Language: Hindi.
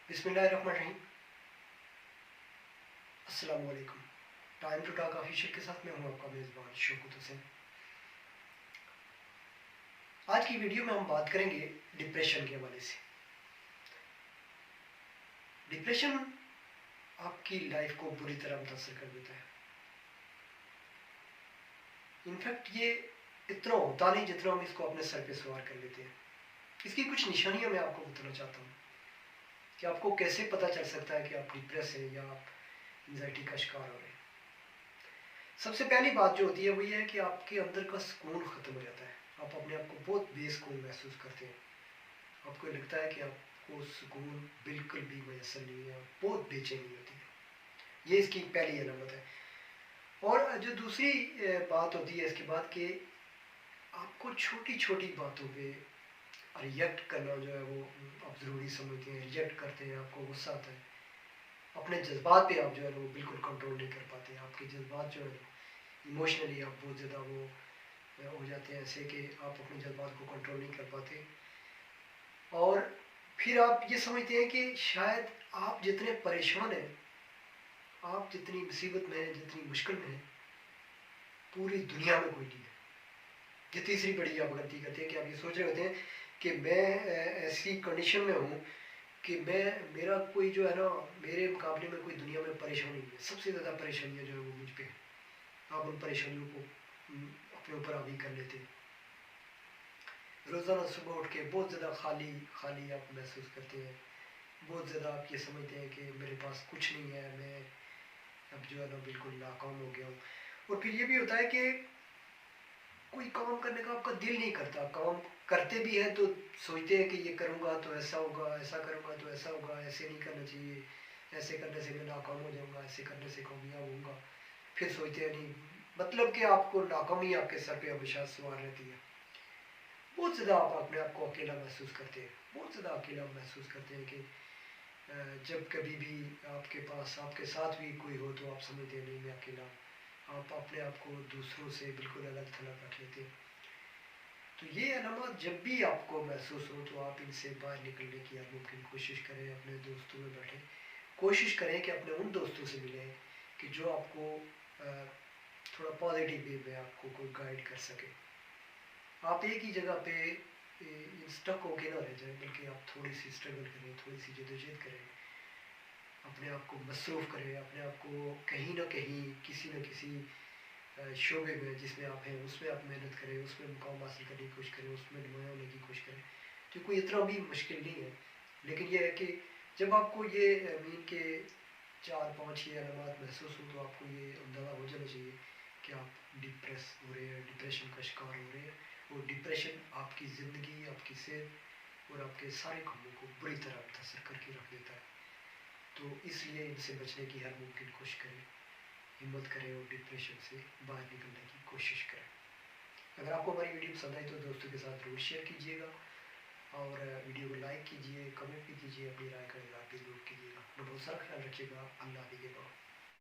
बिस्मिल्लाहिर्रहमानिर्रहीम। अस्सलाम वालेकुम। टाइम टू टॉक ऑफिशियल के साथ मैं हूँ आपका मेज़बान शौकत हुसैन। आज की वीडियो में हम बात करेंगे डिप्रेशन के हवाले से। डिप्रेशन आपकी लाइफ को बुरी तरह मुतासर कर देता है। इनफैक्ट ये इतना होता नहीं जितना हम इसको अपने सर पे सवार कर लेते हैं। इसकी कुछ निशानियाँ मैं आपको बताना चाहता हूँ कि आपको कैसे पता चल सकता है कि आप डिप्रेस हैं या आप एंजाइटी का शिकार हो रहे हैं। सबसे पहली बात जो होती है वो ये है कि आपके अंदर का सुकून ख़त्म हो जाता है। आप अपने आप को बहुत बेसुकून महसूस करते हैं। आपको लगता है कि आपको सुकून बिल्कुल भी मैसर नहीं है, बहुत बेचैनी होती है। ये इसकी पहली अलामत है। और जो दूसरी बात होती है इसके बाद कि आपको छोटी छोटी बातों पे रिएक्ट करना जो है वो आप ज़रूरी समझते हैं, रिएक्ट करते हैं, आपको गुस्सा आता है। अपने जज्बात पे आप जो है वो बिल्कुल कंट्रोल नहीं कर पाते। आपके जज्बात जो है इमोशनली आप बहुत ज़्यादा वो हो जाते हैं ऐसे कि आप अपने जज्बात को कंट्रोल नहीं कर पाते। और फिर आप ये समझते हैं कि शायद आप जितने परेशान हैं, आप जितनी मुसीबत में हैं, जितनी मुश्किल में हैं, पूरी दुनिया में कोई नहीं है। ये तीसरी बड़ी आप गलती करते हैं कि आप ये सोच रहे होते हैं कि मैं ऐसी कंडीशन में हूँ कि मेरा कोई जो है ना, मेरे मुकाबले में कोई दुनिया में परेशानी नहीं है। सबसे ज़्यादा परेशानियाँ जो है वो मुझ पे हैं। आप उन परेशानियों को अपने ऊपर हावी कर लेते हैं। रोज़ाना सुबह उठ के बहुत ज़्यादा खाली खाली आप महसूस करते हैं। बहुत ज़्यादा आप ये समझते हैं कि मेरे पास कुछ नहीं है, मैं अब जो है ना बिल्कुल नाकाम हो गया हूँ। और फिर ये भी होता है कि कोई काम करने का आपका दिल नहीं करता। काम करते भी हैं तो सोचते हैं कि ये करूँगा तो ऐसा होगा, ऐसा करूँगा तो ऐसा होगा, ऐसे नहीं करना चाहिए, ऐसे करने से मैं नाकाम हो जाऊँगा, ऐसे करने से कामयाब होऊँगा। फिर सोचते हैं नहीं, मतलब कि आपको नाकामी आपके सर पे हमेशा सवार रहती है। बहुत ज़्यादा आप अपने आप को अकेला महसूस करते हैं। बहुत ज़्यादा अकेला महसूस करते हैं कि जब कभी भी आपके पास आपके साथ भी कोई हो तो आप समझते हैं नहीं मैं अकेला हूँ। आप अपने आप को दूसरों से बिल्कुल अलग थलग रख लेते हैं। तो ये अलामत जब भी आपको महसूस हो तो आप इनसे बाहर निकलने की हर मुमकिन कोशिश करें। अपने दोस्तों में बैठें, कोशिश करें कि अपने उन दोस्तों से मिलें कि जो आपको थोड़ा पॉजिटिव वे में आपको कोई गाइड कर सके। आप एक ही जगह पे स्टक होके ना रह जाए, बल्कि आप थोड़ी सी स्ट्रगल करें, थोड़ी सी जदोजहद करें, अपने आप को मसरूफ़ करें, अपने आप को कहीं ना कहीं किसी न किसी शोबे में जिसमें आप हैं उसमें आप मेहनत करें, उसमें मुकाम हासिल करने की कोशिश करें, उसमें नुमाया होने की कोशिश करें। तो कोई इतना भी मुश्किल नहीं है। लेकिन यह है कि जब आपको ये मीन के 4-5 ये अलामत महसूस हो तो आपको ये अंदाज़ा हो जाना चाहिए कि आप डिप्रेस हो रहे हैं, डिप्रेशन का शिकार हो रहे हैं। और डिप्रेशन आपकी ज़िंदगी, आपकी सेहत और आपके सारे कामों को बुरी तरह मुतासर करके रख देता है। तो इसलिए इनसे बचने की हर मुमकिन कोशिश करें, हिम्मत करें और डिप्रेशन से बाहर निकलने की कोशिश करें। अगर आपको हमारी वीडियो पसंद आई तो दोस्तों के साथ ज़रूर शेयर कीजिएगा और वीडियो को लाइक कीजिए, कमेंट भी कीजिए, अपनी राय का इज़हार भी ज़रूर कीजिएगा। अपना बहुत सारा ख्याल रखिएगा। अल्लाह हाफ़िज़।